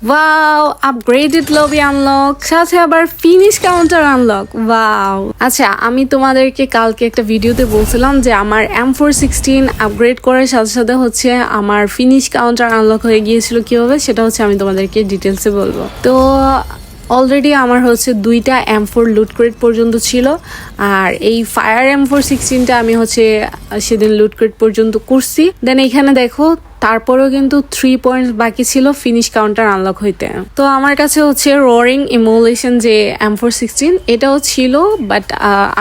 Wow, upgraded lobby unlock, সাথে আবার finish counter unlock. Wow. আচ্ছা, আমি তোমাদেরকে কালকে একটা ভিডিওতে বলছিলাম যে আমার M416 আপগ্রেড করার সাথে সাথে হচ্ছে আমার ফিনিশ কাউন্টার আনলক হয়ে গিয়েছিল কিভাবে, সেটা হচ্ছে আমি তোমাদেরকে ডিটেলসে বলবো। তো অলরেডি আমার হচ্ছে 2টা M4 লুট ক্রেট পর্যন্ত ছিল, আর এই ফায়ার M416টা আমি হচ্ছে সেদিন লুট ক্রেট পর্যন্ত করছি। দেন এখানে দেখো তারপরেও কিন্তু 3 পয়েন্টস বাকি ছিল ফিনিশ কাউন্টার আনলক হইতে। তো আমার কাছে হচ্ছে রোরিং ইমোলেশন যে M416 এটাও ছিল, বাট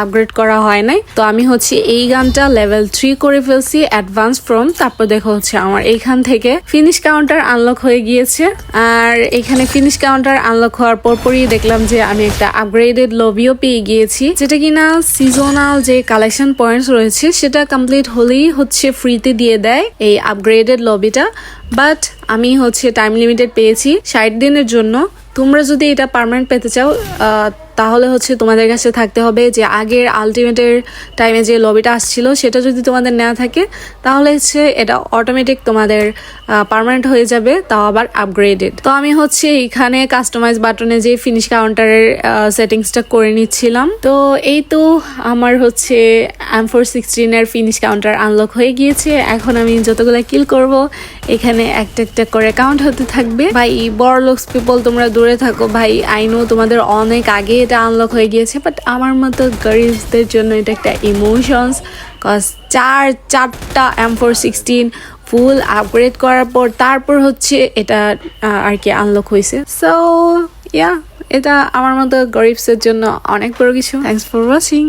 আপগ্রেড করা হয় নাই। তো আমি হচ্ছে এই গানটা লেভেল 3 করে ফেলছি অ্যাডভান্স ফ্রম। তারপর দেখো হচ্ছে আমার এইখান থেকে ফিনিশ কাউন্টার আনলক হয়ে গিয়েছে। আর এখানে ফিনিশ কাউন্টার আনলক হওয়ার পরপরই দেখলাম যে আমি একটা আপগ্রেডেড লবিও পেয়ে গিয়েছি, যেটা কিনা সিজনাল যে কালেকশন পয়েন্টস রয়েছে সেটা কমপ্লিট হলেই হচ্ছে ফ্রিতে দিয়ে দেয় এই আপগ্রেডেড লবিটা। বাট আমি হচ্ছে টাইম লিমিটেড পেয়েছি 60 দিনের জন্য। তোমরা যদি এটা পার্মানেন্ট পেতে চাও তাহলে হচ্ছে তোমাদের কাছে থাকতে হবে যে আগের আলটিমেটের টাইমে যে লবিটা আসছিল সেটা যদি তোমাদের নেওয়া থাকে তাহলে হচ্ছে এটা অটোমেটিক তোমাদের পার্মানেন্ট হয়ে যাবে, তাও আবার আপগ্রেডেড। তো আমি হচ্ছে এখানে কাস্টমাইজ বাটনে যে ফিনিশ কাউন্টারের সেটিংসটা করে নিচ্ছিলাম। তো এই তো আমার হচ্ছে M416 এর ফিনিশ কাউন্টার আনলক হয়ে গিয়েছে। এখন আমি যতগুলো কিল করব এখানে একটা একটা করে কাউন্ট হতে থাকবে। ভাই বড় লোকস পিপল তোমরা দূরে থাকো ভাই, আই নো তোমাদের অনেক আগে এটা আনলক হয়ে গিয়েছে, বাট আমার মতো গরিবদের জন্য এটা একটা ইমোশনস। কজ চারটা M416 ফুল আপগ্রেড করার পর তারপর হচ্ছে এটা আর কি আনলক হয়েছে। সো ইয়া, এটা আমার মতো গরিবসের জন্য অনেক বড় কিছু। Thanks for watching.